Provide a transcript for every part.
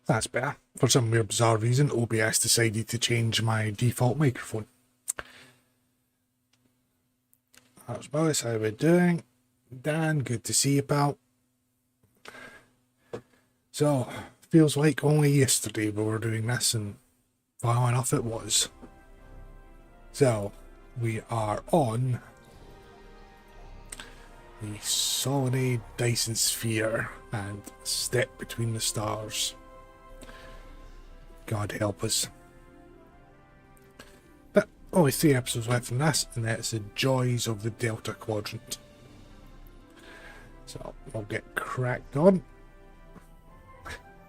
That's better. For some weird bizarre reason, OBS decided to change my default microphone. How's Willis? How are we doing? Dan, good to see you, pal. So, feels like only yesterday we were doing this, and funnily enough it was. So, we are on the Solanae Dyson Sphere and Step Between the Stars. God help us. But only 3 episodes left from this, and that's the joys of the Delta Quadrant. So we'll get cracked on.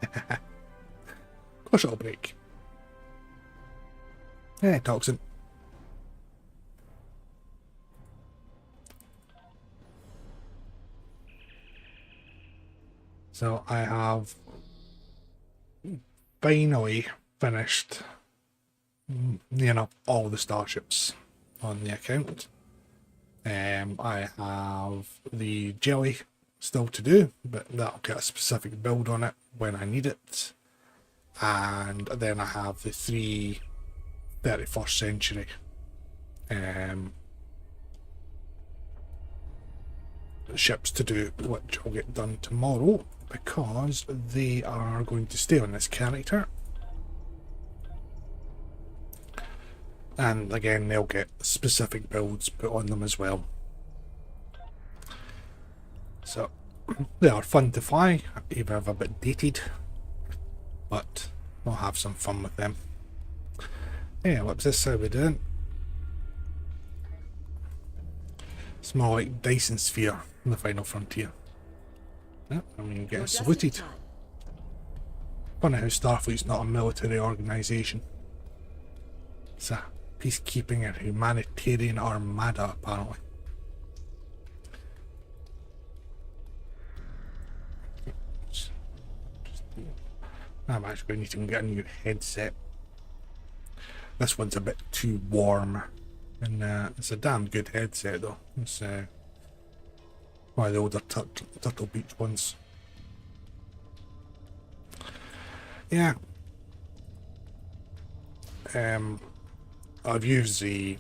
Of course it'll break. Yeah, toxin. So I have finally finished all the starships on the account. I have the jelly still to do, but that'll get a specific build on it when I need it. And then I have the 3 31st century ships to do, which I'll get done tomorrow because they are going to stay on this character. And again, they'll get specific builds put on them as well. So they are fun to fly, even if a bit dated, but we'll have some fun with them. Yeah, what's this? How we doing? It's more like Dyson Sphere in the Final Frontier. Yeah, I mean, getting saluted. Funny how Starfleet's not a military organisation. It's a peacekeeping and humanitarian armada, apparently. I'm actually going to need to get a new headset. This one's a bit too warm, and it's a damn good headset though. It's one of the older Turtle Beach ones. Yeah. I've used the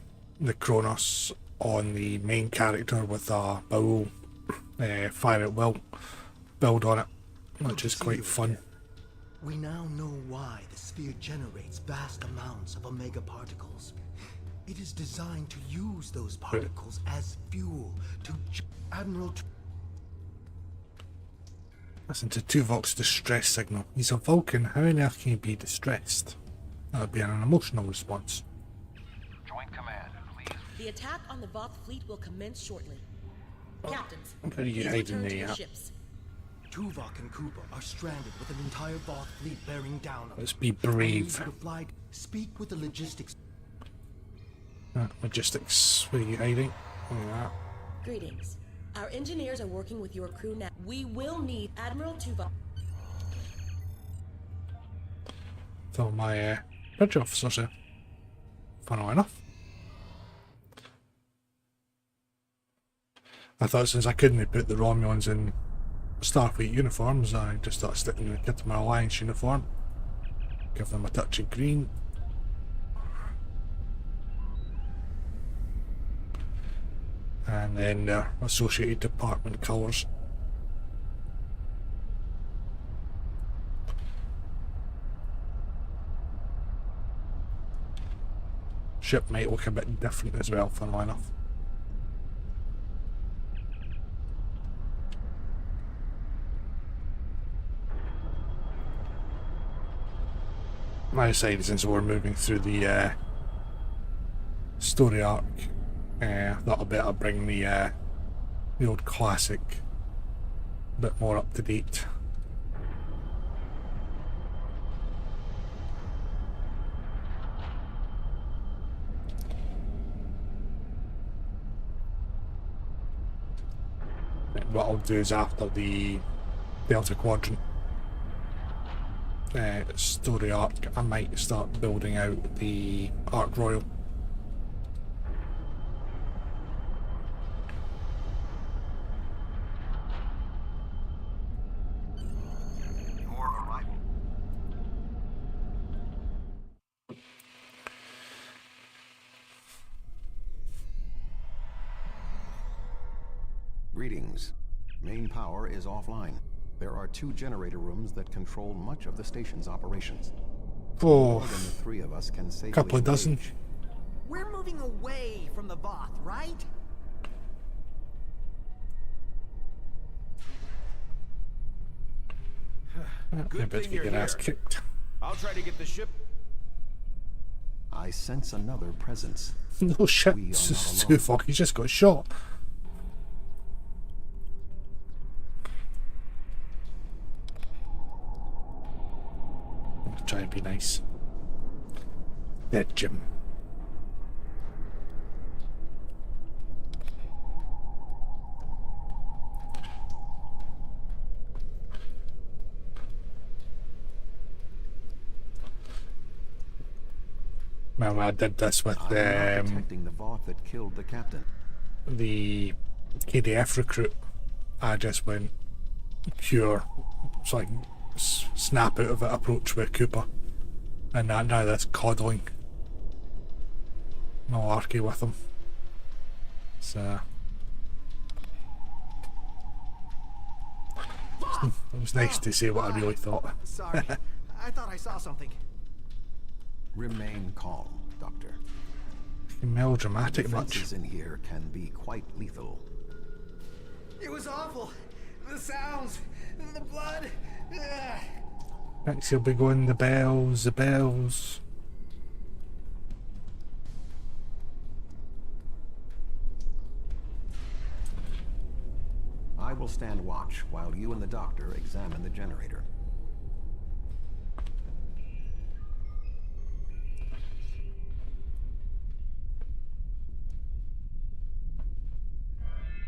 Kronos on the main character with a bowl fire at will build on it, which is quite fun. We now know why the sphere generates vast amounts of omega particles. It is designed to use those particles as fuel to Admiral. Listen to Tuvok's distress signal. He's a Vulcan. How on earth can he be distressed? That would be an emotional response. Joint command, please. The attack on the Voth fleet will commence shortly. Captains, Where are you hiding there? ships. Tuvok and Cooper are stranded with an entire Voth fleet bearing down on them. Let's be brave. I need you to fly. Speak with the logistics. Logistics. Where are you hiding? Yeah. Greetings. Our engineers are working with your crew now. We will need Admiral Tuvok. So my bridge officers are funnily enough. I thought since I couldn't put the Romulans in Starfleet uniforms, I just started sticking the Temporal Alliance uniform. Give them a touch of green. And then their associated department colours. Ship might look a bit different as well, funnily enough. I decided since we're moving through the story arc, I thought I'd better bring the old classic a bit more up to date. And what I'll do is after the Delta Quadrant story arc, I might start building out the Ark Royal. Your arrival. Greetings. Main power is offline. There are 2 generator rooms that control much of the station's operations. More than the 3 of us can safely Couple of dozen. engage. We're moving away from the Voth, right? I bet you get ass kicked. I'll try to get the ship. I sense another presence. No shit, We are not Stu alone. fuck, he just got shot. Try and be nice. Dead Jim. Remember I did this with I'm not detecting the Voth that killed the captain. the KDF recruit. I just went pure, it's like snap out of it approach with Cooper, and now that's coddling. Malarkey with him. So it was nice to say what I really thought. Sorry, I thought I saw something. Remain calm, Doctor. Melodramatic much. Defenses in here can be quite lethal. It was awful. The sounds, the blood. Next he'll be going the bells, the bells. I will stand watch while you and the doctor examine the generator.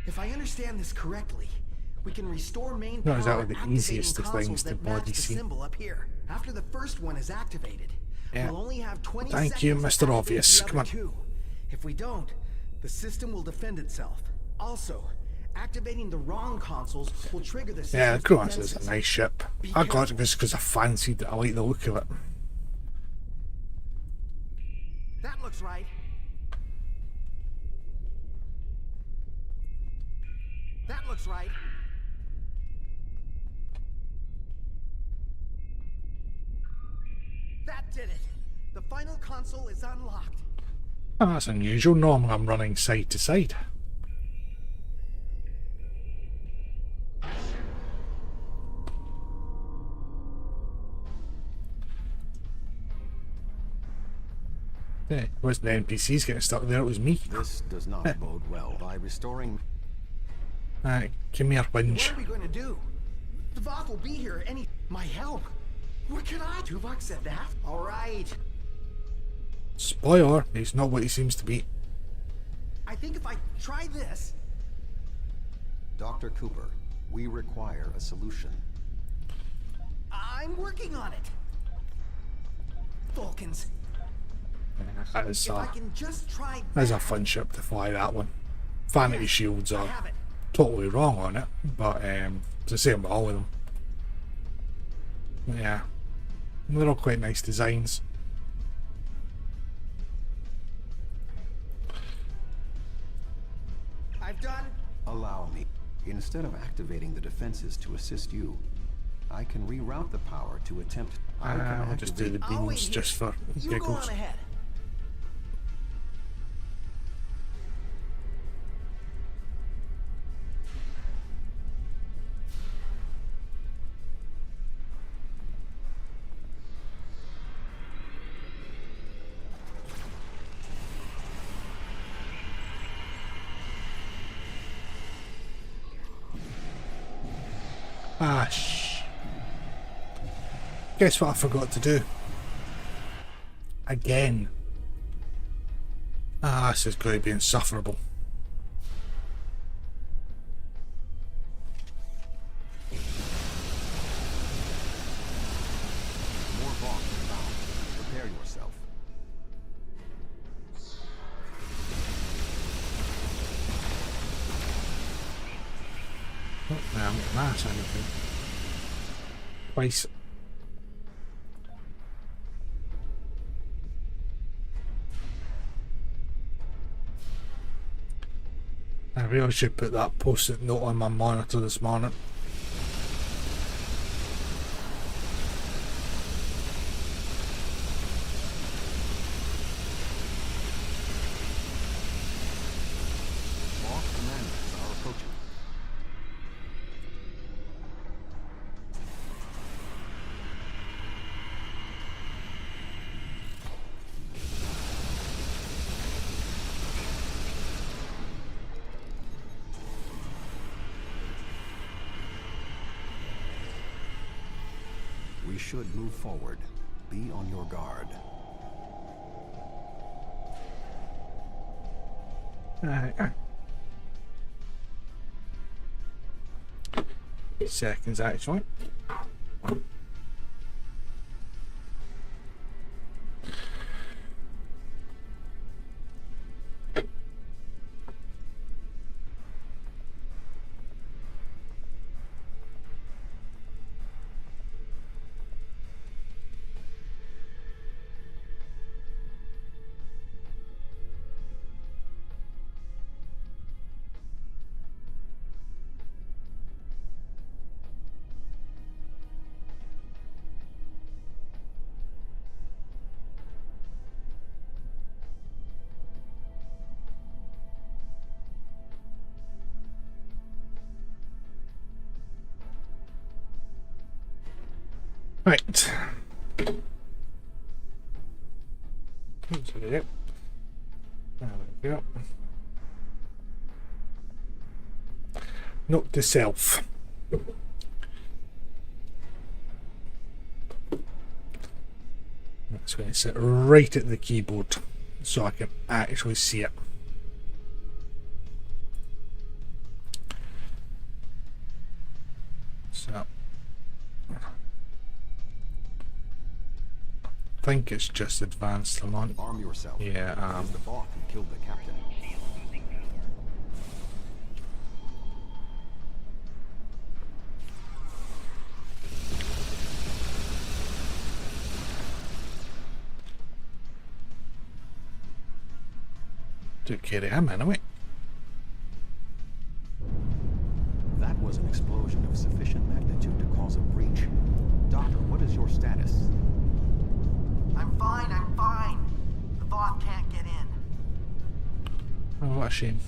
If I understand this correctly, we can restore main No, power is that one of the activating easiest of consoles things to that match body the see? symbol up here. After the first one is activated, Yeah. we'll only have 20 Thank you, seconds to Mr. activate Obvious. the Come other on. 2. If we don't, the system will defend itself. Also, activating the wrong consoles will trigger the system's Yeah, the Cruance is defenses. a nice ship. I got it just because I fancied it. I like the look of it. That looks right. That looks right. That did it. The final console is unlocked. Oh, that's unusual. Normally I'm running side to side. Yeah, it wasn't the NPCs getting stuck there, it was me. This does not bode well. By restoring... Alright, give me your What whinge. are we going to do? The Voth will be here any... My help? What can I do? Tuvok said that. All right. Spoiler, he's not what he seems to be. I think if I try this... Dr. Cooper, we require a solution. I'm working on it. Vulcans, That is, if I can just try that's a that, fun ship to fly, that one. Vanity shields I are have it. totally wrong on it, but it's the same with all of them. Yeah, they're all quite nice designs. I've done... Allow me. Instead of activating the defenses to assist you, I can reroute the power to attempt... I can I'll just do activate... the I'll wait beams here. just for You go giggles. on ahead. Ah, guess what I forgot to do? Again. Ah, this is going to be insufferable. More vaults inbound. Prepare yourself. Oh, no, I'm getting that anything. Twice. I really should put that post-it note on my monitor this morning. Lost commanders are approaching. We should move forward. Be on your guard. Seconds actually. Right. There we go. Note to self. That's going to sit right at the keyboard so I can actually see it. So I think it's just advanced, Lamont. Arm yourself. Yeah, It is the bot who killed the captain. took care of him anyway. That was an explosion of sufficient magnitude to cause a breach. Doctor, what is your status? I'm fine, I'm fine. The bot can't get in. Oh, what a shame.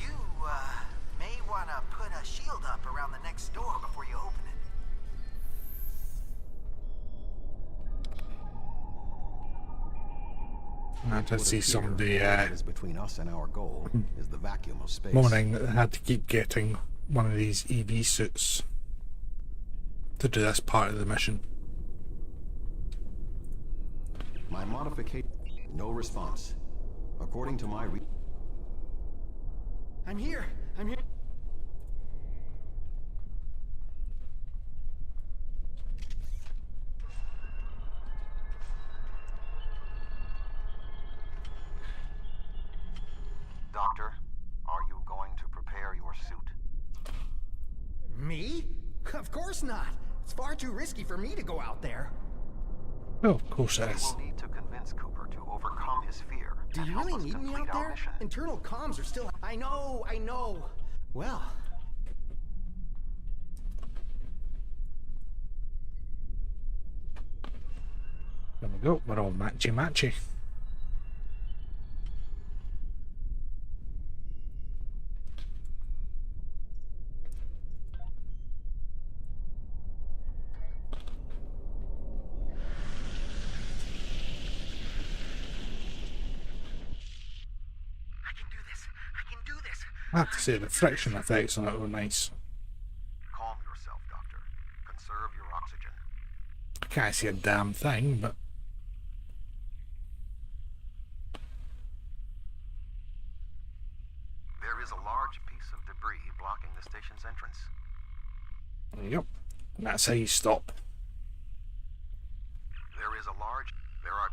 You, may want to put a shield up around the next door before you open it. I did see somebody is between us and our goal is the vacuum of space. moaning that they had to keep getting one of these EV suits to do this part of the mission. My modification. No response. According to my I'm here. I'm here. Doctor, are you going to prepare your suit? Me? Of course not. It's far too risky for me to go out there. Oh, of course it We is. will need to convince Cooper to overcome his fear. Do and you help really us need me complete out our there? mission. Internal comms are still... I know. Well... There we go, we're all matchy-matchy. I can do this. I have to say the friction effects on it were nice. Calm yourself, Doctor. Conserve your oxygen. I can't see a damn thing, but There is a large piece of debris blocking the station's entrance. there you go. And that's how you stop. There are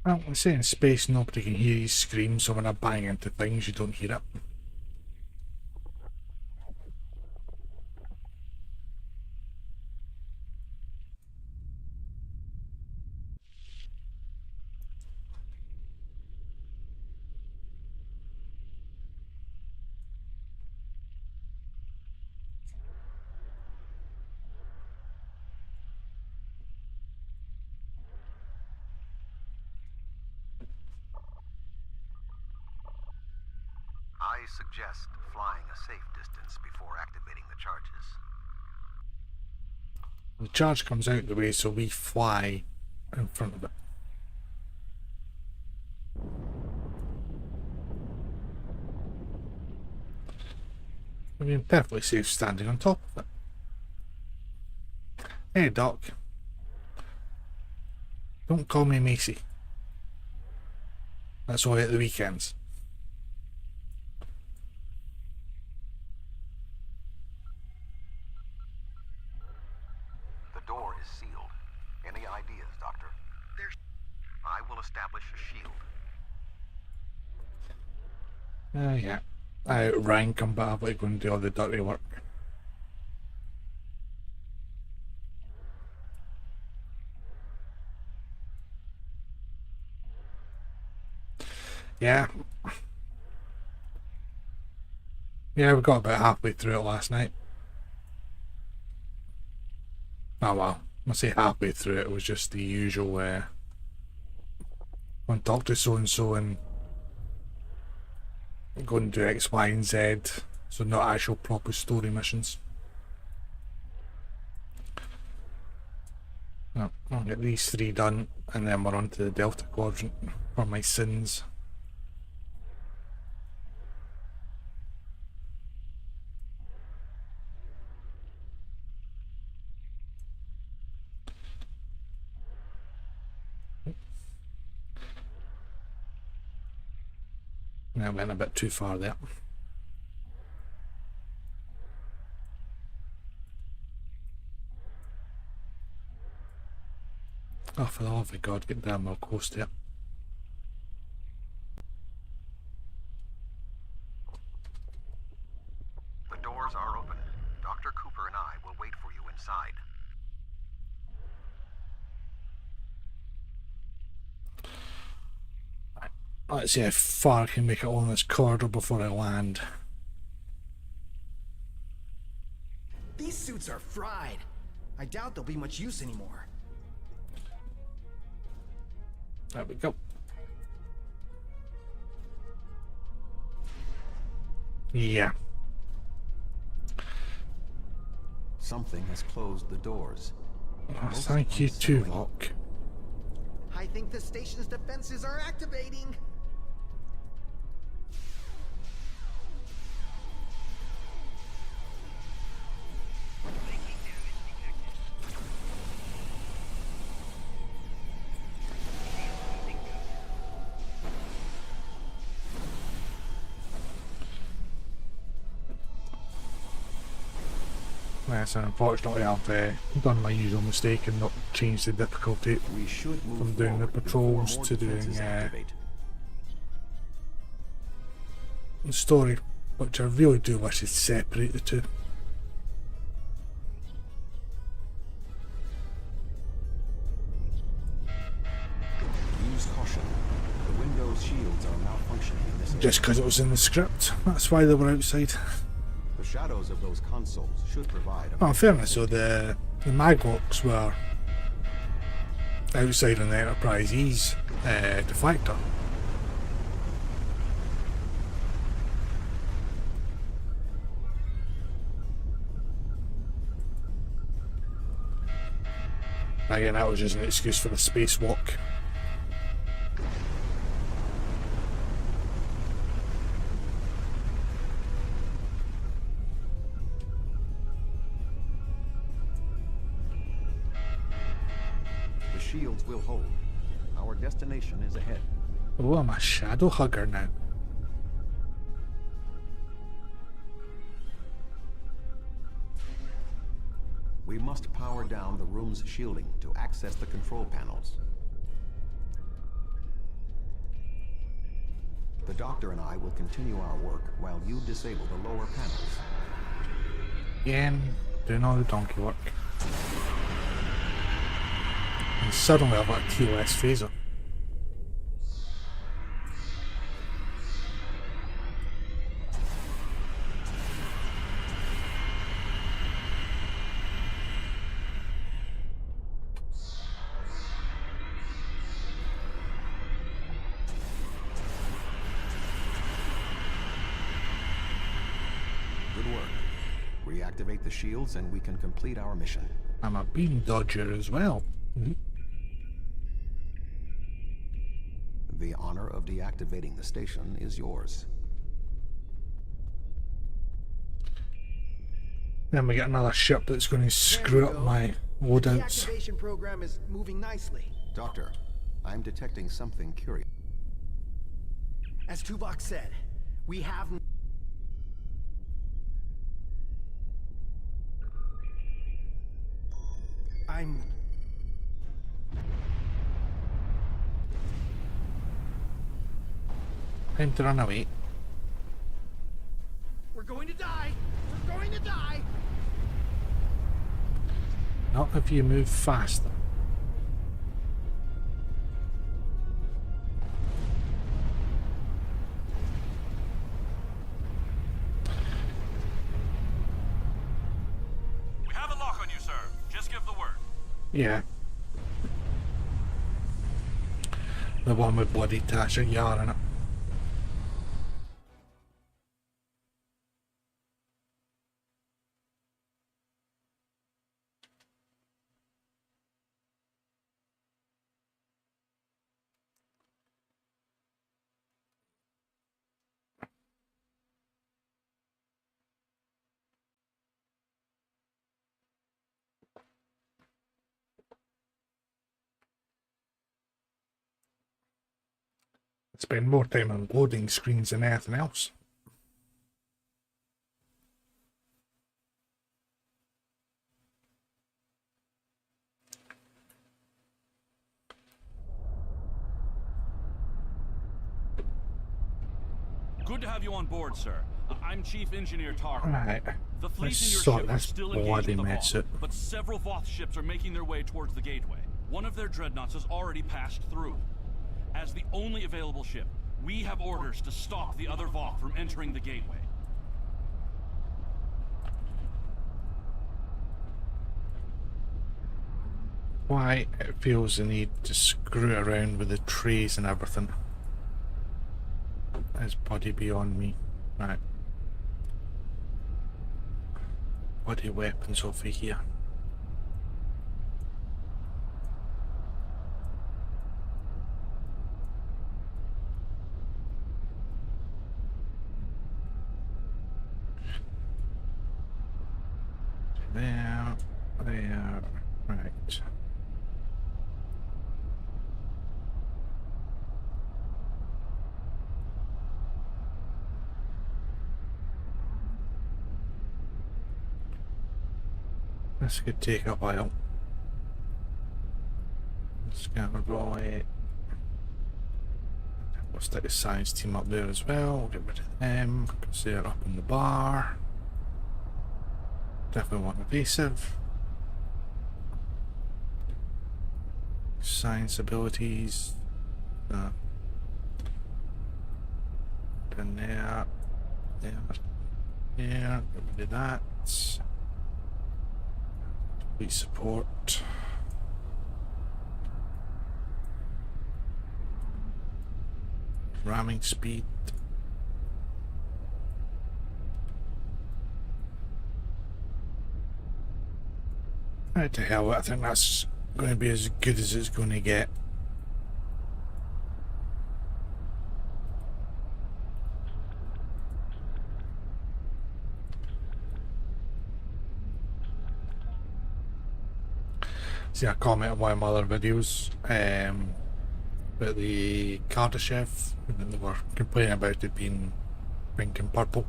Well, I say in space nobody can hear you scream, so when I bang into things you don't hear it. I suggest flying a safe distance before activating the charges. The charge comes out the way, so we fly in front of it. I mean, perfectly safe standing on top of it. Hey, Doc. Don't call me Macy. That's only at the weekends. The door is sealed. Any ideas, Doctor? I will establish a shield. Yeah. I outrank him, but I've got to go and do all the dirty work. Yeah. Yeah, we got about halfway through it last night. Oh well, I say halfway through it, it was just the usual go and talk to so-and-so and go and do X, Y and Z, so not actual proper story missions. No, I'll get these 3 done and then we're on to the Delta Quadrant for my sins. I went a bit too far there. Oh, for the love of God, get damn well close to it. The doors are open. Dr. Cooper and I will wait for you inside. Let's see how far I can make it along this corridor before I land. These suits are fried. I doubt they'll be much use anymore. There we go. Yeah. Something has closed the doors. Oh, thank you too, Locke. I think the station's defenses are activating. Yes, and unfortunately I've done my usual mistake and not changed the difficulty We should move from doing the forward patrols before more to doing defenses activate. the story, which I really do wish to separate the two. Use caution. The Windows shields are malfunctioning in this area. Just because it was in the script, that's why they were outside. The shadows of those consoles should provide a Oh, in fairness, so the Maglocks were outside on the Enterprise E's deflector. Again, that was just an excuse for the spacewalk. The shields will hold. Our destination is ahead. Oh, I'm a shadow hugger now. We must power down the room's shielding to access the control panels. The doctor and I will continue our work while you disable the lower panels. Again, doing all the donkey work. And suddenly I've got a TOS phaser. Good work. Reactivate the shields and we can complete our mission. I'm a beam dodger as well. The honor of deactivating the station is yours. Then we get another ship that's going to screw up my loadouts. The activation program is moving nicely. Doctor, I'm detecting something curious. As Tuvok said, we have... Time to run away. We're going to die! We're going to die! Not if you move faster. We have a lock on you, sir. Just give the word. Yeah. The one with bloody Tasha Yar in it. Spend more time on loading screens than anything else. Good to have you on board, sir. I'm Chief Engineer Tar. Right. The fleet Let's in your sort ship are this still engaged bloody with the mess Voth, up. but several Voth ships are making their way towards the gateway. One of their dreadnoughts has already passed through. As the only available ship, we have orders to stop the other Voth from entering the gateway. Why it feels the need to screw around with the trays and everything is bloody beyond me. Right. Bloody weapons over here. There, right. This could take a while. Scanner boy. We'll stick the science team up there as well. We'll get rid of them because they're up in the bar. Definitely want evasive. Science abilities. Done there. There. There. Get rid of that. Fleet support. Ramming speed. Right to hell, I think that's going to be as good as it's going to get. See a comment on one of my other videos about the Kardashev, and they were complaining about it being pink and purple,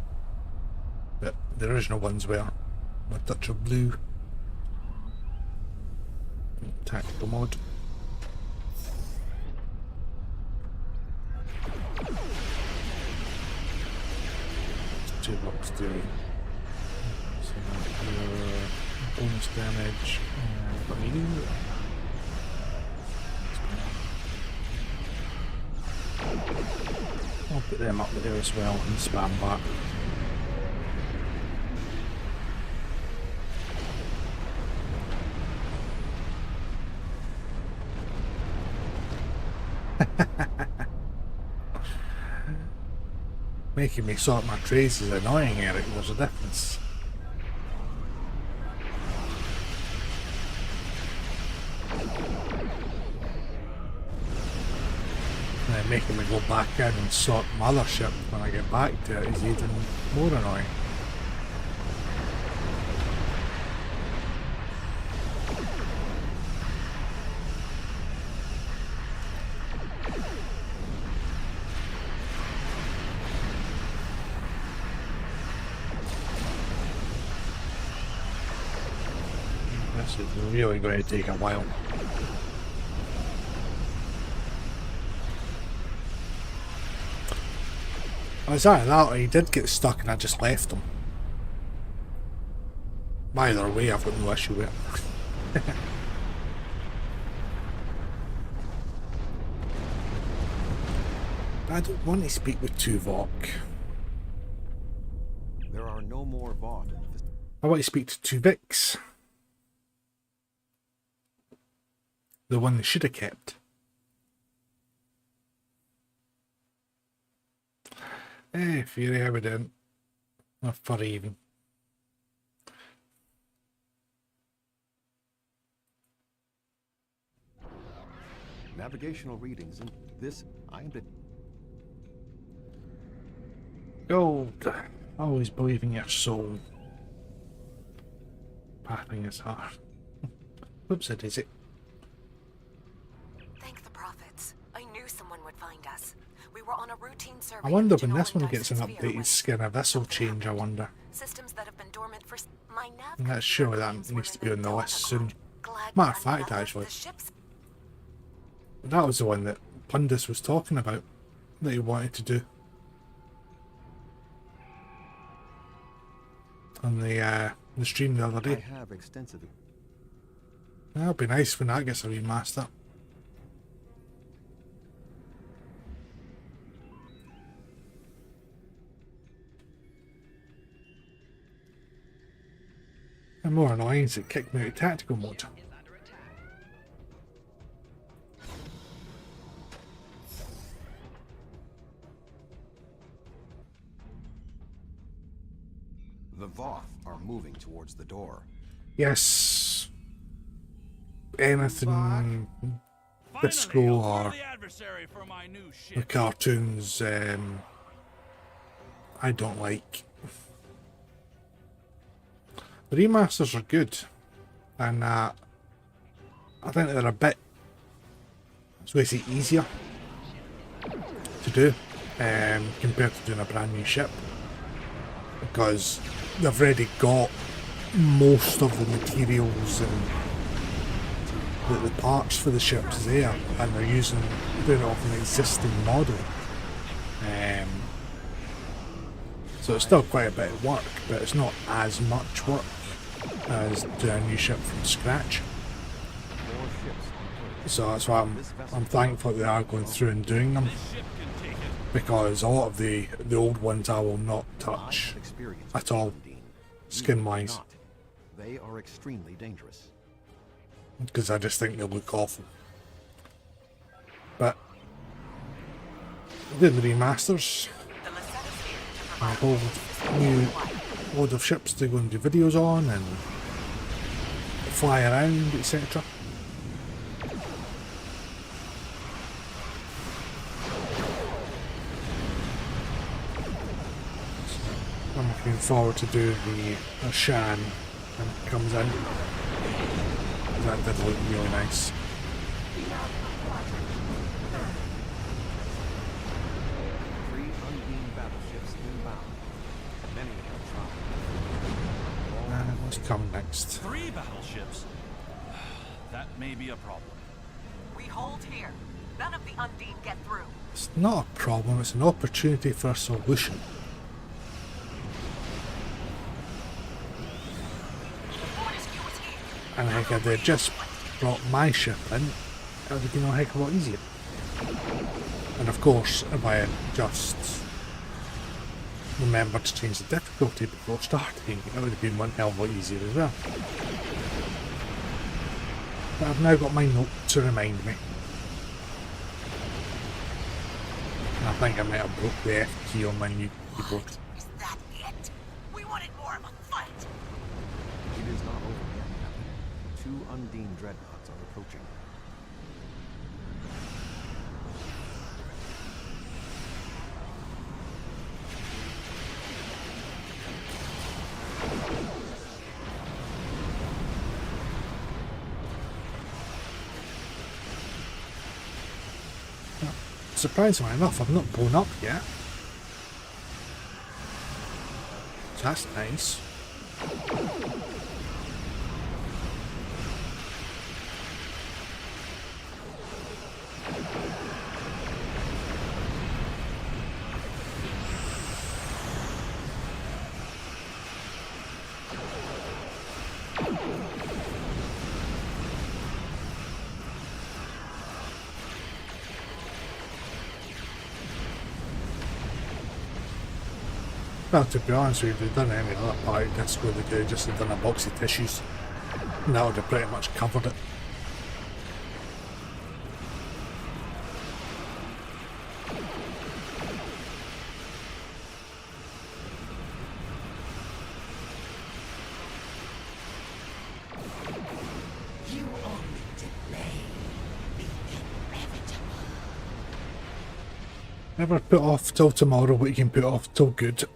but the original ones were a touch of blue. Tactical mode. 2 blocks do? So bonus damage. What do you do? I'll put them up there as well and spam back. Making me sort my trays is annoying, Eric. There's a difference. And then making me go back in and sort my other ship when I get back to it is even more annoying. This is really going to take a while. It's either that or he did get stuck and I just left him. Either way, I've got no issue with it. I don't want to speak with Tuvok. There are no more Vought in the I want to speak to Tuvix. The one they should have kept. Fury, how we doing? Not furry even. navigational readings in this aimed at Gold. Always believe in your soul. Pathing is hard. Oops, it is it. Thank the prophets. I knew someone would find us. We were on a routine survey. I wonder of the when this one Solanae gets an Dyson Sphere updated when skin, if this will change, I wonder. systems that have been dormant for my nav. And that's surely that needs to be on the list soon. Matter of fact, actually, that was the one that Pundus was talking about, that he wanted to do. On the stream the other I day. have extensive. That'll be nice when that gets a remaster. And more annoying is it kicked me out of tactical mode. The Voth are moving towards the door. Yes. Anything disco or the cartoons I don't like. The remasters are good, and I think they're a bit, I was going to say, easier to do compared to doing a brand new ship, because they've already got most of the materials and the parts for the ships there, and they're doing it off an existing model. So it's still quite a bit of work, but it's not as much work as doing a new ship from scratch. So that's why I'm thankful that they are going through and doing them, because a lot of the old ones I will not touch at all, skin wise, They are extremely dangerous. because I just think they look awful. But doing the remasters, a whole new load of ships to go and do videos on and fly around, etc. I'm looking forward to do the Shan when it comes in. That did look really nice. Three unbeaten battleships inbound. Many have tried. What's coming next? 3 battleships? That may be a problem. We hold here. None of the Undine get through. It's not a problem, it's an opportunity for a solution. And heck, if they just brought my ship in, it would have been a heck of a lot easier. And of course, if I had just remembered to change the difficulty before starting, it would have been one hell of a lot easier as well. But I've now got my note to remind me. And I think I might have broke the F key on my new keyboard. Is that it? We wanted more of a fight. It is not over yet, Captain. 2 Undine dreadnoughts are approaching. Surprisingly enough, I've not blown up yet. So that's nice. Well, to be honest with you, if they'd done any other part of this where they could have just have done a box of tissues, and that would have pretty much covered it. You only delay the inevitable. Never put off till tomorrow what you can put off till good.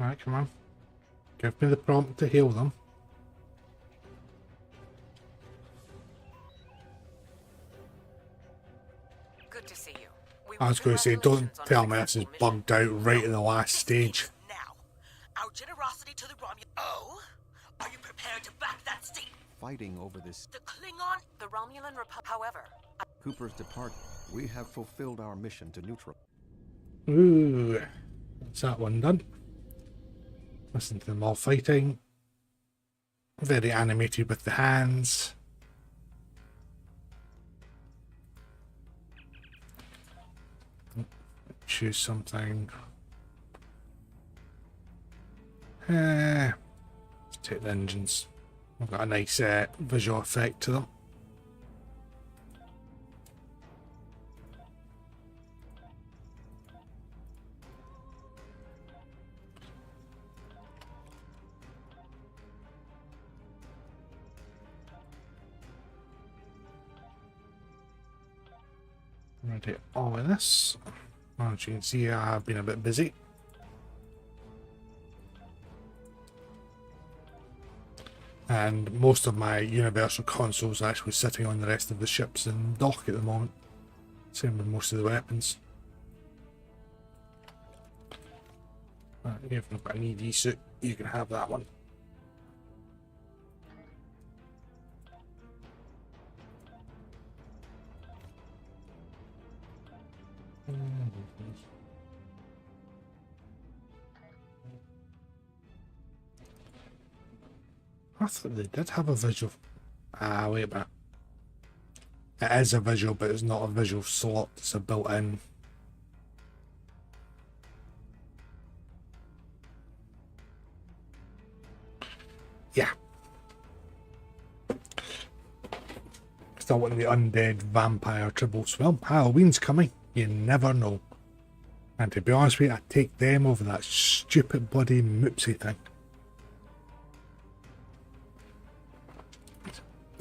Alright, come on. Give me the prompt to heal them. Good to see you. I was going to say, don't tell me this is bugged out right in the last stage. Now, our generosity to the Romulan. Oh, are you prepared to back that state? Fighting over this The Klingon. The Romulan Republic. However, Cooper's departed. We have fulfilled our mission to neutral. Ooh, that's that one done. Listen to them all fighting. Very animated with the hands. Choose something. Let's take the engines. I've got a nice visual effect to them. I'm going to take all of this. As you can see, I have been a bit busy. And most of my universal consoles are actually sitting on the rest of the ships in dock at the moment. Same with most of the weapons. If you've got an ED suit, you can have that one. I thought they did have a visual. Ah, wait a minute. It is a visual, but it's not a visual slot. It's a built-in. Yeah. Still want the undead vampire tribbles. Well, Halloween's coming. You never know. And to be honest with you, I take them over that stupid bloody Moopsy thing.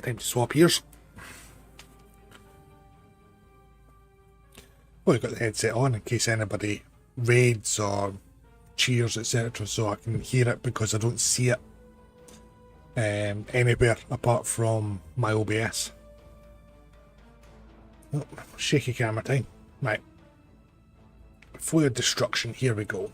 Time to swap ears. Well, I've got the headset on in case anybody raids or cheers, etc., so I can hear it because I don't see it anywhere apart from my OBS. Oh, shaky camera time. Right. Fluid destruction, here we go.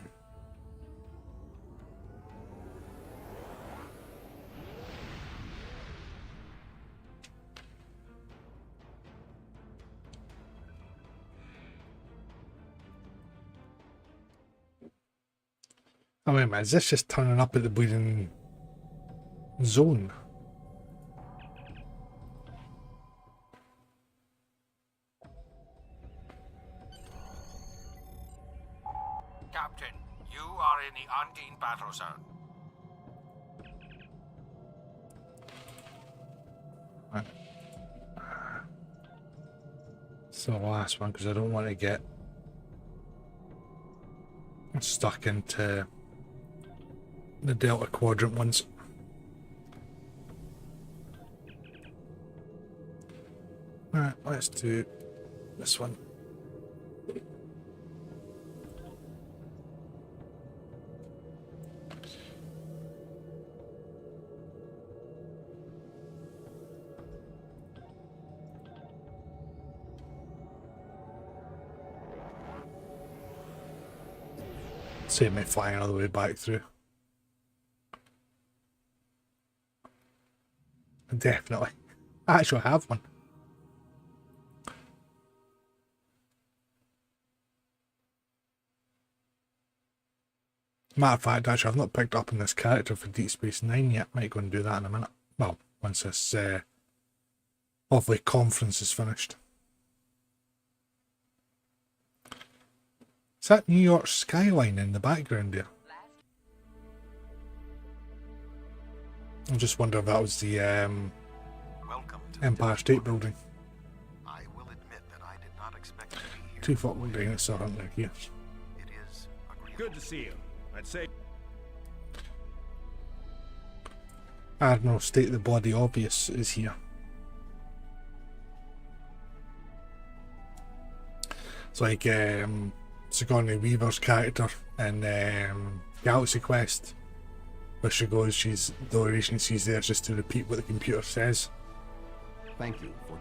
Oh wait a minute, is this just turning up at the bleeding zone? Captain, you are in the Undine battle zone. Right. It's the last one because I don't want to get stuck into the Delta Quadrant ones. Alright, let's do this one. Save me flying all the way back through. Definitely. I actually have one. Matter of fact, actually, I've not picked up on this character for Deep Space Nine yet. Might go and do that in a minute. Well, once this lovely conference is finished. Is that New York skyline in the background there? I just wonder if that was the Welcome to Empire State Building. I will admit that I did not expect to be here. Too fucking dinosaur hunter here. It is agreeable. Good to see you. I'd say Admiral State the Bloody Obvious is here. It's like Sigourney Weaver's character in Galaxy Quest, where she goes, the only reason she's there is just to repeat what the computer says. Thank you for...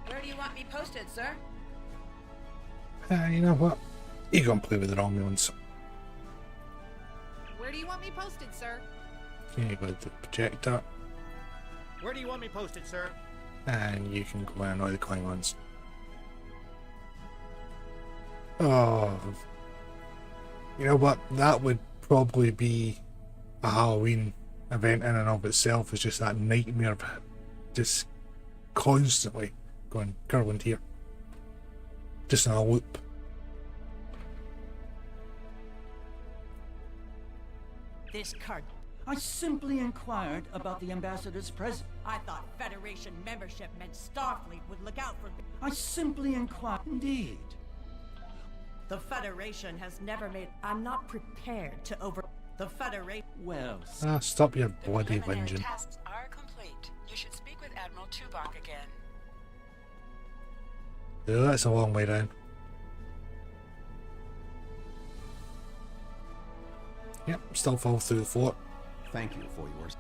Where do you want me posted, sir? You know what? You go and play with the wrong ones. Where do you want me posted, sir? Here you go to the projector, where do you want me posted, sir? and you can go and annoy the Klingons. Oh, you know what? That would probably be a Halloween event in and of itself. It's just that nightmare of just constantly going curling here, just in a loop. This card. I simply inquired about the ambassador's presence. I thought Federation membership meant Starfleet would look out for... I simply inquired. Indeed. The Federation has never made... I'm not prepared to over... The Federation... Well, Stop your bloody whinging. Tasks are complete. You should speak with Admiral Tuvok again. Yeah, that's a long way down. Yep, still fall through the fort. Thank you for yours.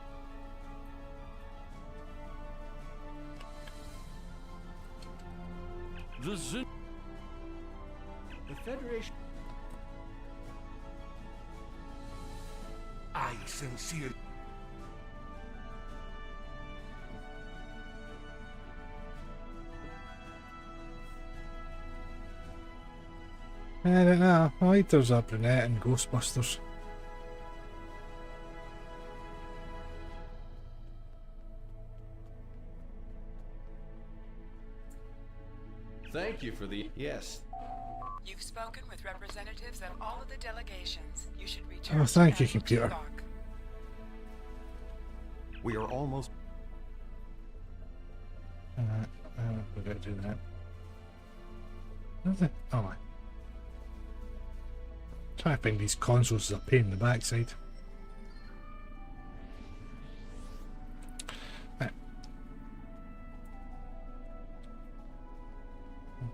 The Federation. I sincerely... I don't know. I like there's a brunette in Ghostbusters. Thank you for the... Yes. You've spoken with representatives of all of the delegations. You should return. Oh, thank to you, Admiral computer. Tuvok. We are almost... We gotta do that. What's it? Oh, I try to find these consoles is a pain in the backside. Right.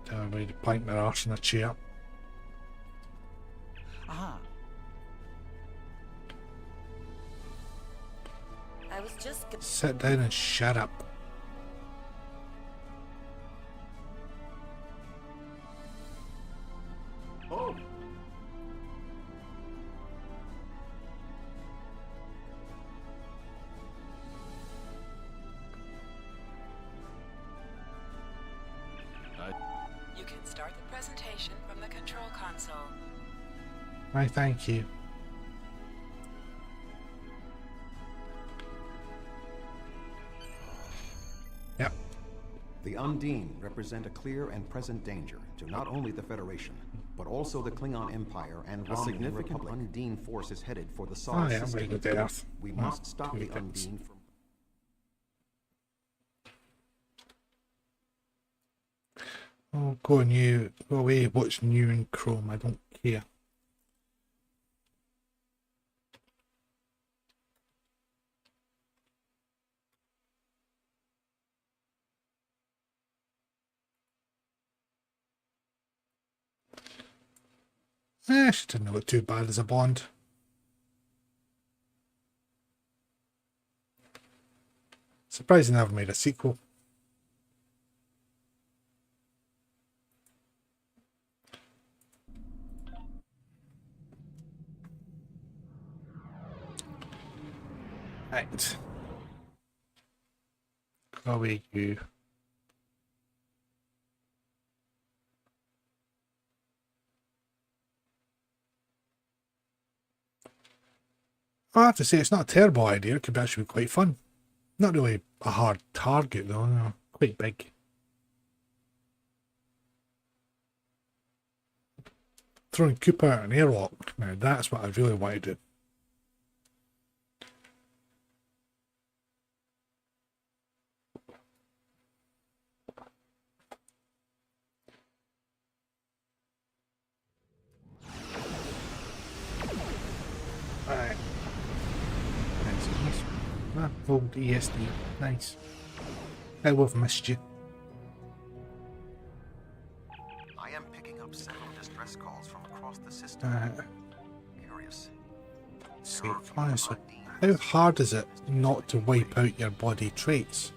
Tell everybody to plank their arse in a chair. ah, I was just... Sit down and shut up. Oh, presentation from the control console. Why, thank you. Yep. The Undine represent a clear and present danger to not only the Federation, but also the Klingon Empire and a significant Undine force is headed for the Solar I'm System. going to Earth. We must stop the Undine from... Oh, go away, what's new in Chrome, I don't care. She didn't look too bad as a Bond. Surprised they never made a sequel. Right. Go away, you. I have to say, it's not a terrible idea. It could actually be quite fun. Not really a hard target, though. No, quite big. Throwing Cooper out an airlock. Now, that's what I really want to do. Alright. Nice. Old ESD. Nice. I will have missed you. I am picking up several distress calls from across the system. Curious. See, honestly, how hard is it not to wipe out your body traits?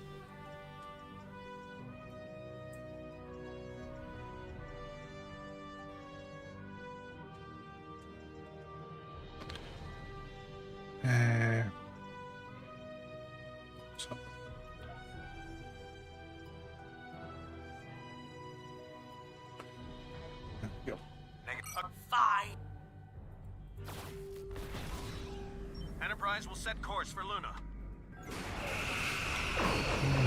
So. There we go. Fine. Enterprise will set course for Luna.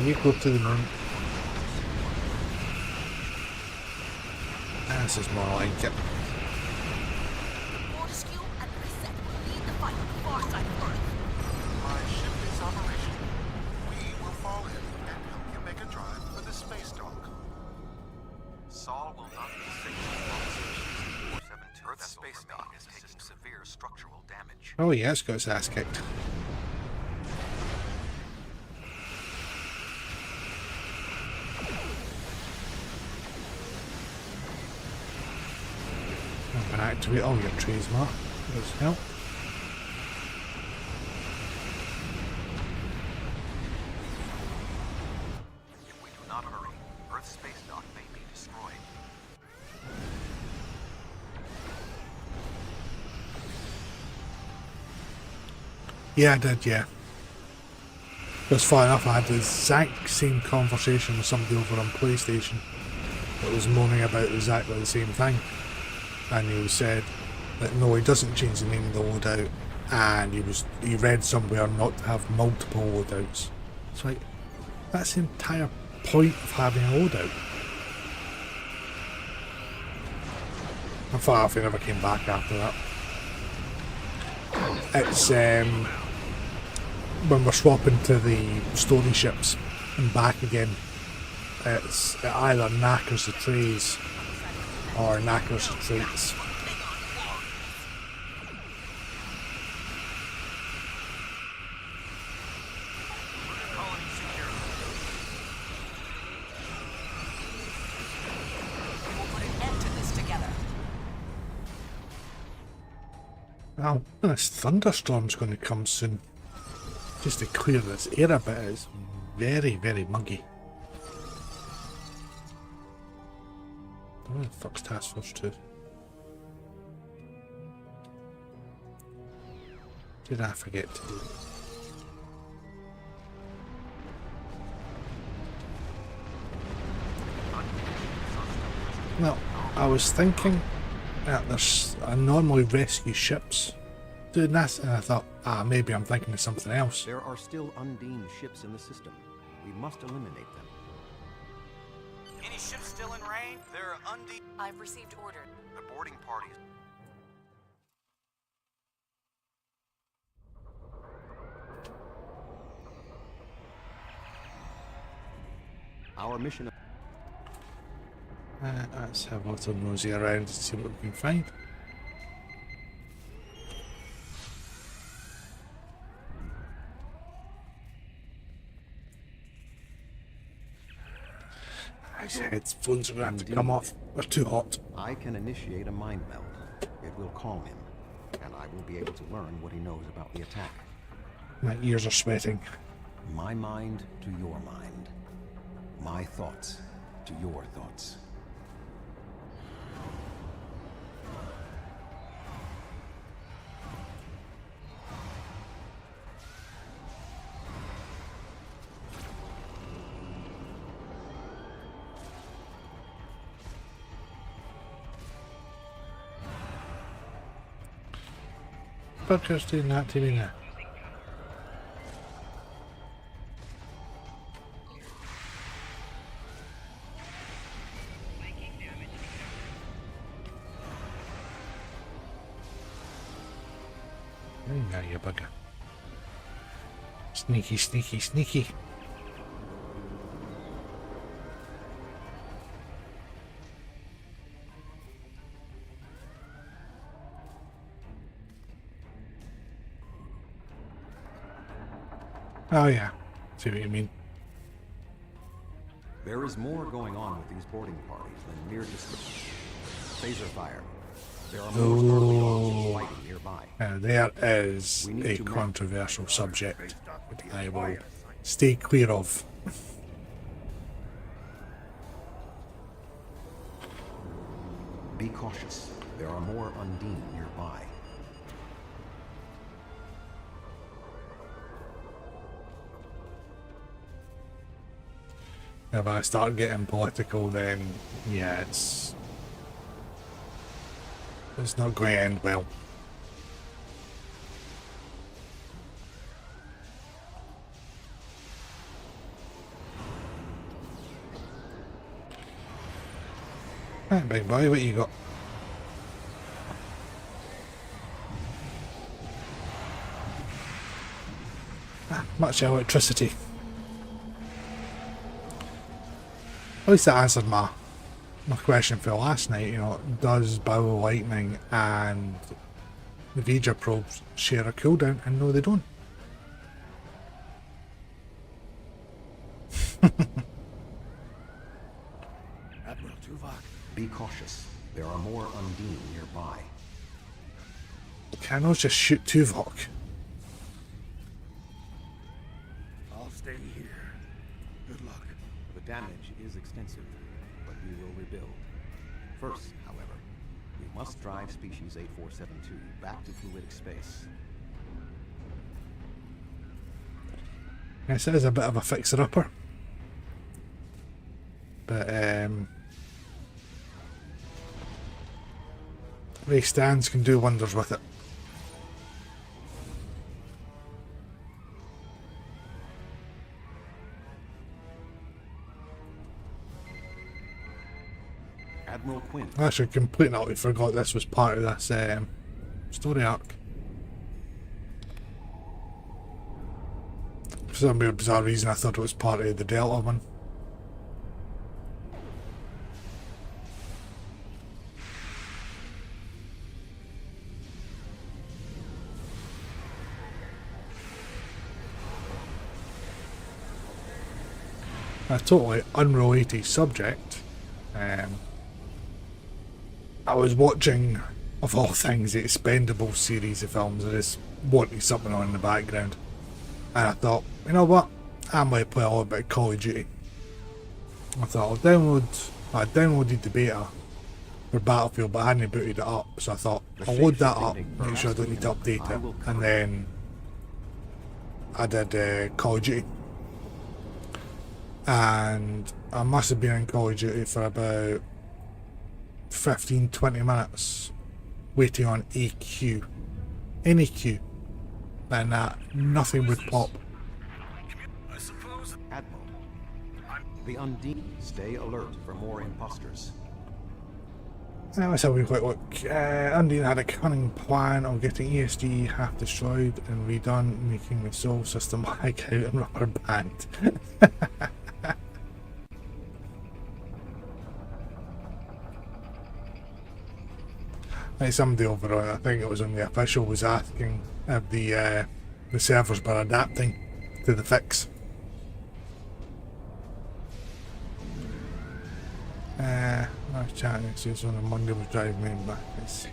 You go to the moon. This is more like it. Fortescue and Reset will lead the fight on the far side of Earth. My ship is operational. We will fall in and help you make a drive for the space dock. Saul will not be safe. 472 Earth's space dock is taking severe structural damage. Oh yeah, it's got its ass kicked. I'm gonna activate all your trees, Mark. Does help. If we do not hurry, Earth's space dock may be destroyed. Yeah, I did, yeah. It was far enough. I had the exact same conversation with somebody over on PlayStation that was moaning about exactly the same thing. And he said that no, he doesn't change the name of the loadout, and he read somewhere not to have multiple loadouts. It's like, that's the entire point of having a loadout. I'm far off, he never came back after that. It's when we're swapping to the story ships and back again, it either knackers the trays or knackers the traits. Well, this thunderstorm's going to come soon. Just to clear this air a bit, it's very, very muggy. Where the fuck's Task Force 2? Did I forget to do? No. I was thinking that there's normally rescue ships doing this, and I thought, maybe I'm thinking of something else. There are still Undine ships in the system. We must eliminate them. Any ships still in range? There are Undine. I've received orders. The boarding parties. Our mission. Let's have a little nosy around and see what we can find. His headphones are going to have to come off. They're too hot. I can initiate a mind meld. It will calm him, and I will be able to learn what he knows about the attack. My ears are sweating. My mind to your mind. My thoughts to your thoughts. Burger's doing that to me now. Now you bugger. Sneaky, sneaky, sneaky. Oh yeah, see what you mean. There is more going on with these boarding parties than mere destruction. Phaser fire. There are more startling objects fighting nearby. There is a controversial subject I will stay clear of. Be cautious. There are more Undine nearby. If I start getting political, then yeah, it's not going to end well. Right, big boy, what you got? Much electricity. At least that answered my question for last night, you know, does Bow Lightning and the Vija probes share a cooldown? And no, they don't. Admiral Tuvok. Be cautious. There are more Undine nearby. Can I just shoot Tuvok? I'll stay here. Good luck. The damage is extensive, but we will rebuild. First, however, we must drive species 8472 back to fluidic space. This is a bit of a fixer-upper. But, Ray Stans can do wonders with it. Admiral Quinn. I actually completely utterly forgot this was part of this story arc. For some weird bizarre reason I thought it was part of the Delta one. A totally unrelated subject. I was watching, of all things, the Expendables series of films. I just wanted something on in the background. And I thought, you know what? I might play a little bit of Call of Duty. I thought I downloaded the beta for Battlefield, but I hadn't booted it up. So I thought, I'll load that up, make sure I don't need to update it. And then I did Call of Duty. And I must have been in Call of Duty for about 15-20 minutes waiting on a queue, any queue, and nothing would pop. Admiral, the Undine. Stay alert for more imposters. Let's have a quick look. Undine had a cunning plan of getting ESG half destroyed and redone, making the Sol system lag out and rubber band. Like somebody over on, I think it was on the official, was asking if the servers were adapting to the fix. I was chatting next to on a Monday was driving me back. Let's see.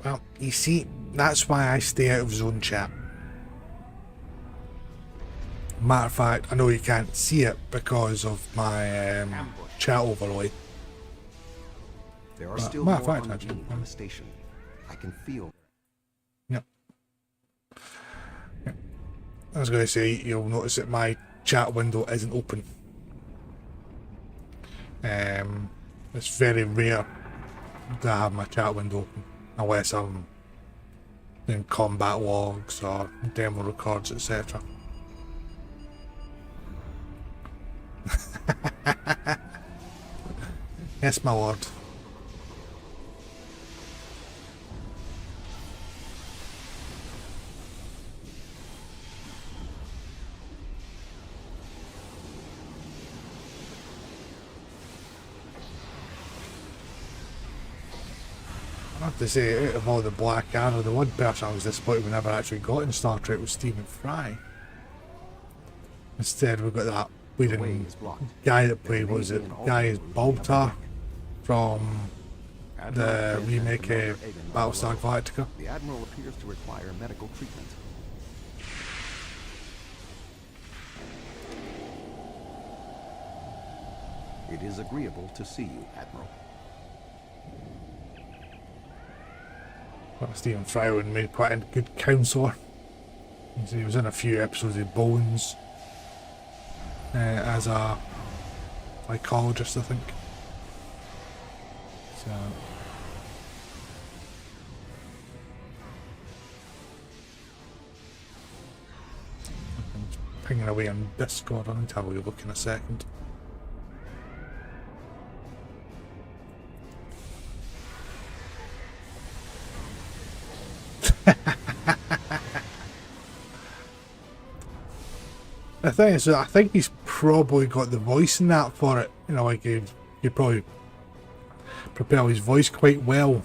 Well, you see, that's why I stay out of zone chat. Matter of fact, I know you can't see it because of my chat overlay. There are But still matter of more fact, Undine actually, on the station. I can feel. Yep. I was going to say, you'll notice that my chat window isn't open. It's very rare to have my chat window open unless I'm doing combat logs or demo records, etc. Yes, my lord. I have to say, out of all the Black Arrow, the one person I was disappointed we never actually got in Star Trek was Stephen Fry. Instead, we've got that bleeding guy that played, what was it? Guy is Baltar from the remake of Battlestar Galactica. The Admiral appears to require medical treatment. It is agreeable to see you, Admiral. Well, Stephen Fry would made quite a good counsellor. He was in a few episodes of Bones as a psychologist, I think. So I'm pinging away on Discord. I'll need to have a wee look in a second. The thing is, I think he's probably got the voice in that for it. You know, like he probably propel his voice quite well.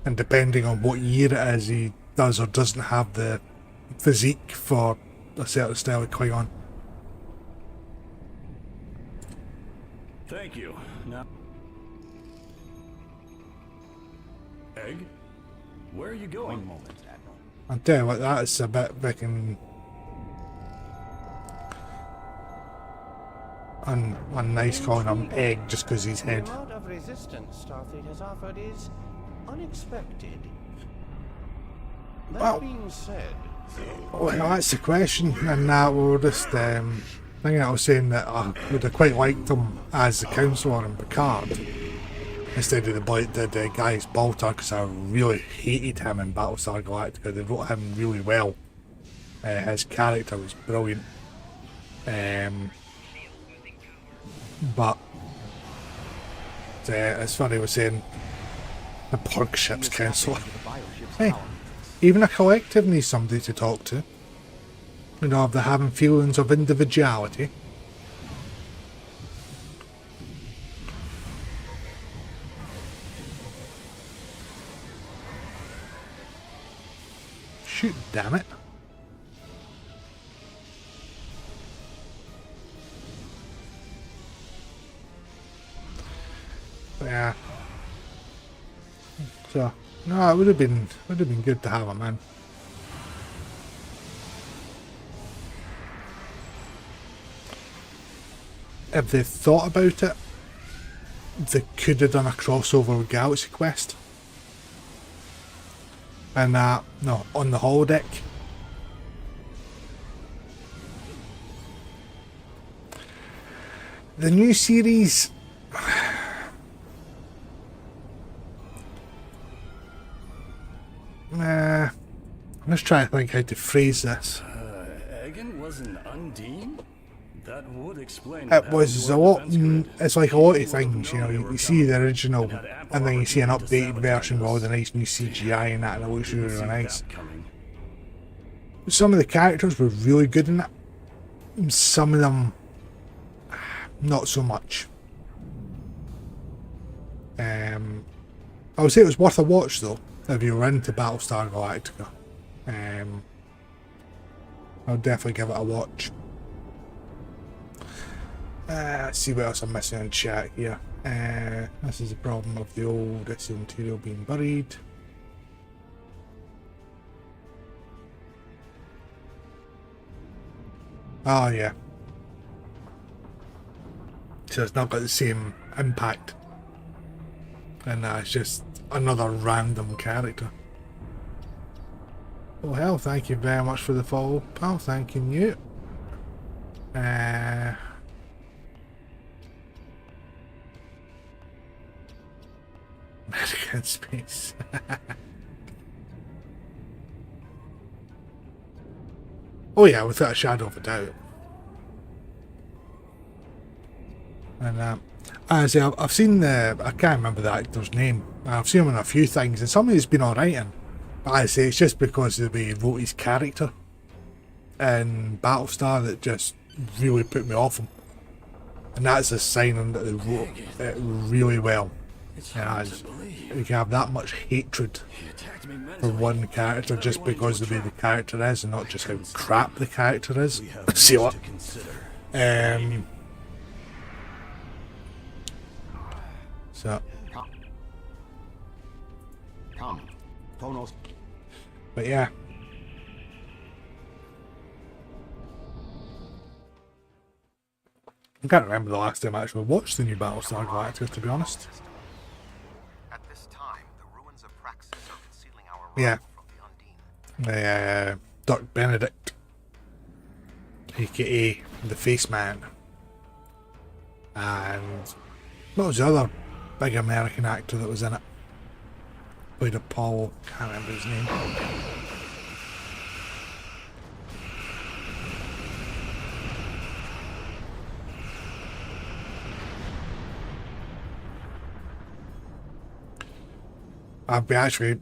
And depending on what year it is, he does or doesn't have the physique for a certain style of Klingon. Thank you. Now, Egg, where are you going? One moment, Admiral. I'll tell you what, that's a bit freaking unnice calling him Egg just because he's head. The amount of resistance Starfleet has offered is unexpected. That Well, being said, well, that's the question, and that we were just thinking, I was saying that I would have quite liked him as the counsellor in Picard instead of the guy's Baltar, because I really hated him in Battlestar Galactica. They wrote him really well. His character was brilliant. But it's funny, I was saying the Purg ship's counsellor. Hey, even a collective needs somebody to talk to. You know, if they're having feelings of individuality. Shoot, damn it. Yeah. So, no, it would have been good to have him in. If they thought about it, they could have done a crossover with Galaxy Quest. And no, on the holodeck. The new series. I'm just trying to think how to phrase this. Egan was an Undine? That would explain. It was a lot. It's like a lot of things, you know. You see the original, and then you see an updated version with all the nice new CGI and that, and it looks really, really nice. Some of the characters were really good in it. Some of them, not so much. I would say it was worth a watch though, if you were into Battlestar Galactica. I'll definitely give it a watch. Let's see what else I'm missing in chat here. This is the problem of the old SEO material being buried. Oh yeah. So it's not got the same impact. And it's just another random character. Oh hell, thank you very much for the follow, pal. Thanking you. American space. Oh yeah, without a shadow of a doubt. And as I've seen the, I can't remember the actor's name. I've seen him in a few things, and some of he's been alright in. But I say it's just because of the way he wrote his character in Battlestar that just really put me off him. And that's a sign that they wrote it really well. As you can have that much hatred for one character just because of the way the character is, and not just how crap the character is. See what? So. But yeah. I can't remember the last time I actually watched the new Battlestar Galactica, to be honest. At this time, the ruins of Praxis are concealing our Yeah. from the Undine. Doc Benedict, aka the Face Man. And what was the other big American actor that was in it? Played Apollo, can't remember his name. I've actually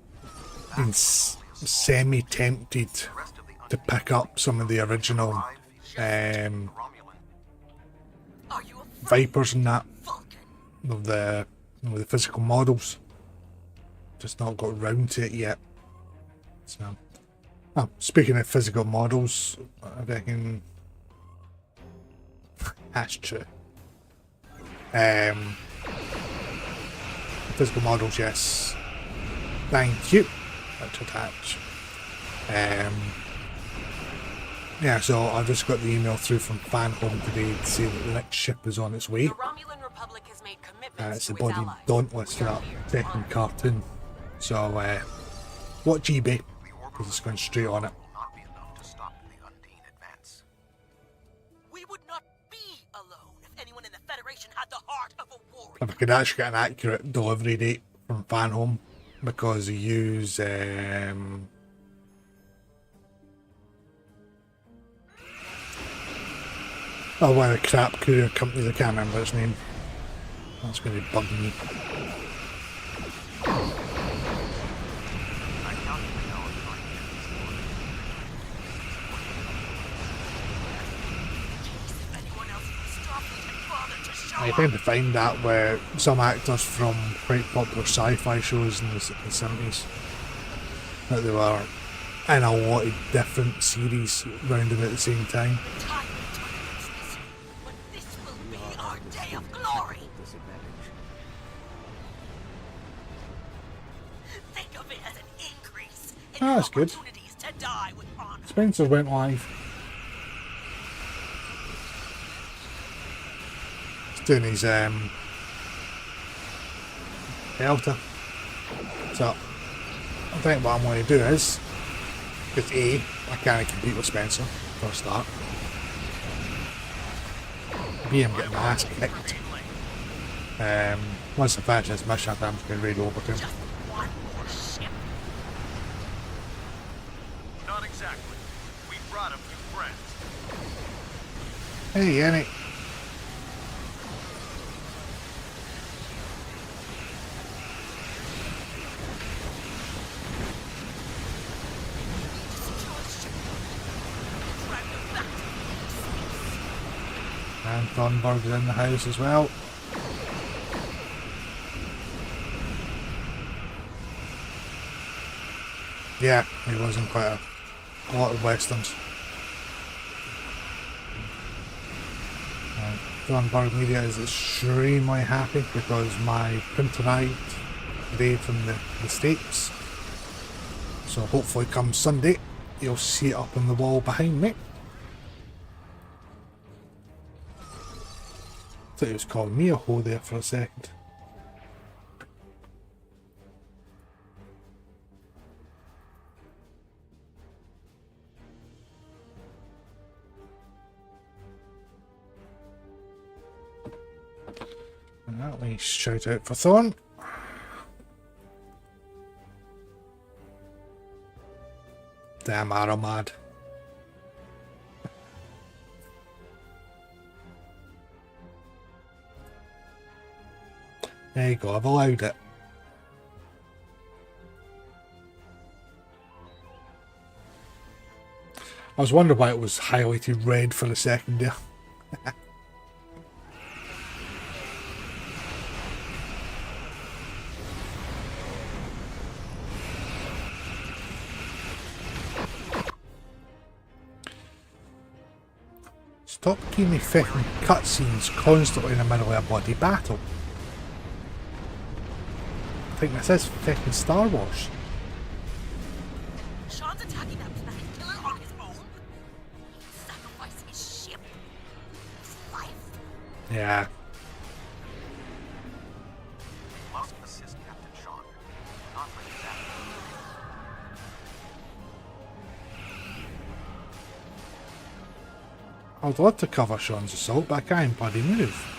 been semi-tempted to pick up some of the original Vipers and that, of the physical models. Just not got round to it yet. So, speaking of physical models, I reckon that's true. Physical models, yes. Thank you. Let's attach. Yeah, so I just got the email through from Phantom today to say that the next ship is on its way. The Romulan Republic has made commitments It's the to its body allies. Dauntless for that second cartoon. So, watch eBay, because it's going straight on it. We would not be alone if anyone in the Federation had the heart of a warrior. If I could actually get an accurate delivery date from Fan Home, because they use one of the crap courier companies, I can't remember its name. That's going to be bugging me. I tend to find that where some actors from quite popular sci-fi shows in the 70s, that they were in a lot of different series round about the same time. Our day of glory. Think of it as an increase in Ah, that's good. opportunities to die with honor. Spencer went live. He's doing his Delta. So I think what I'm going to do is, because I can't compete with Spencer for a start. B, I'm getting my ass kicked. Once I finish this mission, I'm just going to raid over to him. Not exactly. We brought a few friends. Hey, Yannick. And Thornburg's in the house as well. Yeah, he was in quite a lot of westerns. Thornburg Media is extremely happy because my printer died today from the States. So hopefully come Sunday you'll see it up on the wall behind me. Thought he was calling me a hoe there for a second. And that way, shout out for Thorn. Damn arrow mad. There you go, I've allowed it. I was wondering why it was highlighted red for a second there. Stop giving me fucking cutscenes constantly in the middle of a bloody battle. I think this is fucking Star Wars. Sean's attacking that planet killer on his own. He sacrificed his ship. His life. Yeah. Must assist Captain Sean. Not like that. I'd love to cover Sean's assault, but I can't bloody move.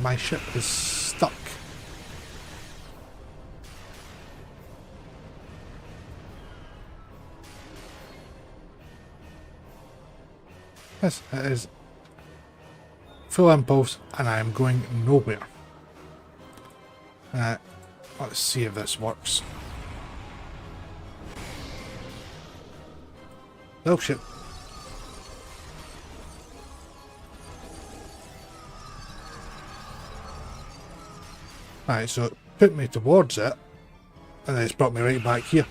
My ship is stuck. Yes, it is full impulse and I am going nowhere. Let's see if this works. Oh shit. Right, so it put me towards it, and then it's brought me right back here.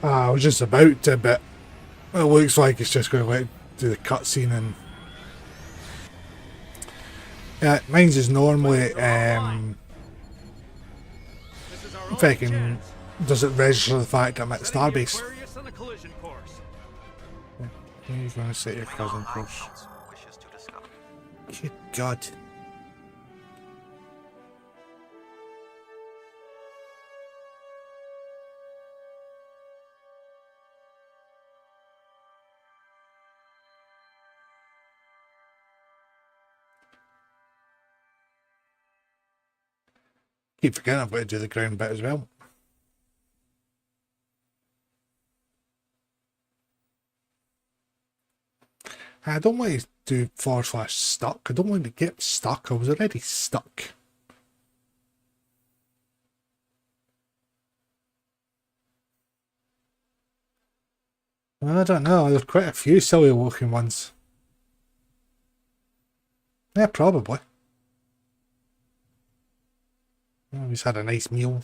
I was just about to, but it looks like it's just going to let do the cutscene and... Yeah, mine's is normally fucking does it register the fact I'm at Starbase. Yeah, you're going to set your cousin course. Good God. Keep forgetting I've got to do the ground bit as well. I don't want to do / stuck. I don't want to get stuck. I was already stuck. I don't know. There's quite a few silly looking ones. Yeah, probably. Oh, he's had a nice meal.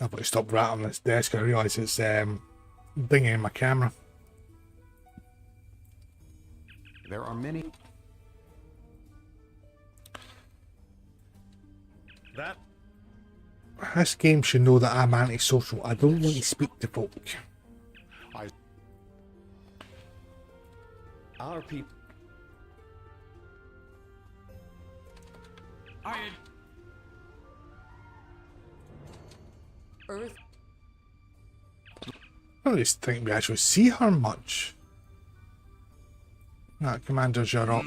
I've got to stop rattling this desk. I realise it's dinging in my camera. There are many. That. This game should know that I'm antisocial. I don't want to speak to folk. Our people. Earth. I don't just think we actually see her much. That Commanders, you're up.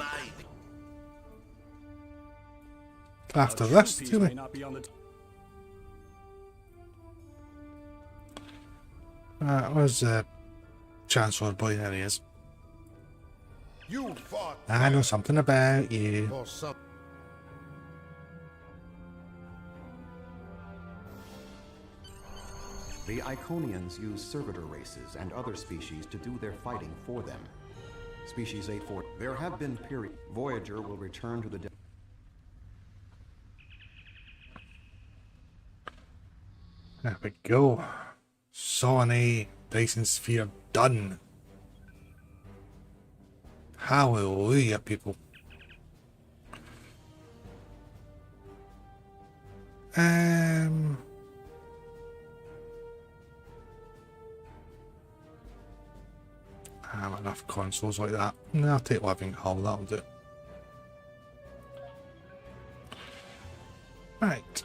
After this, too. Where's the Chancellor boy? There he is. You fought. I know something about you. The Iconians use servitor races and other species to do their fighting for them. Species 8-4. There have been periods. Voyager will return to the. There we go. Solanae Dyson Sphere done. Hallelujah, people. I have enough consoles like that. No, I'll take Living Hull, that'll do. Right.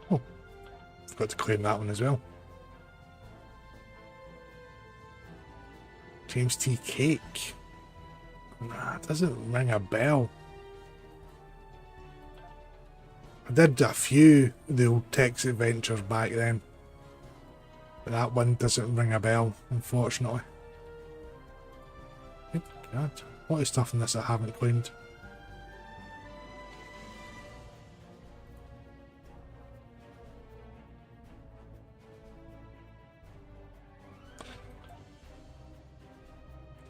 Oh, forgot to claim that one as well. James T. Cake. Nah, it doesn't ring a bell. I did a few of the old Tex adventures back then, but that one doesn't ring a bell, unfortunately. Good God, what is stuff in this I haven't claimed?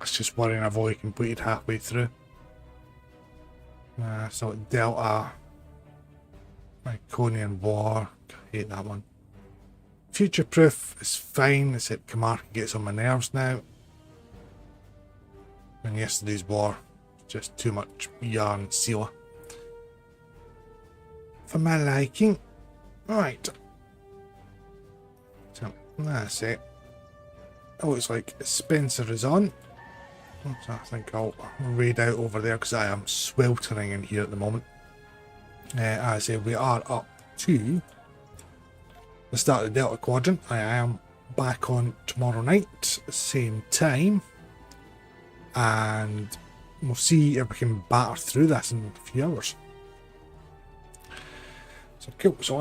It's just worrying I've only completed halfway through. So Delta Iconian War, I hate that one. Future Proof is fine, except Camarca gets on my nerves now. And yesterday's war, just too much yarn sealer. For my liking. Right. So, that's it. It looks like Spencer is on. So I think I'll raid out over there because I am sweltering in here at the moment. As I say, we are up to the start of the Delta Quadrant. I am back on tomorrow night, same time, and we'll see if we can batter through this in a few hours. So cool, so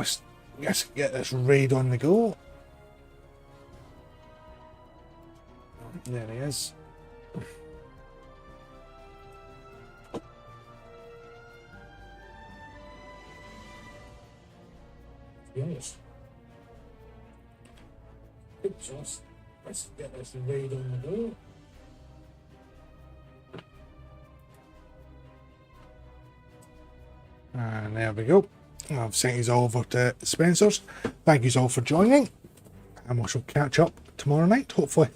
let's get this raid on the go. There he is. Yes. Good sauce. Let's get this raid on the go. And there we go. I've sent you all over to Spencer's. Thank you all for joining, and we shall catch up tomorrow night, hopefully.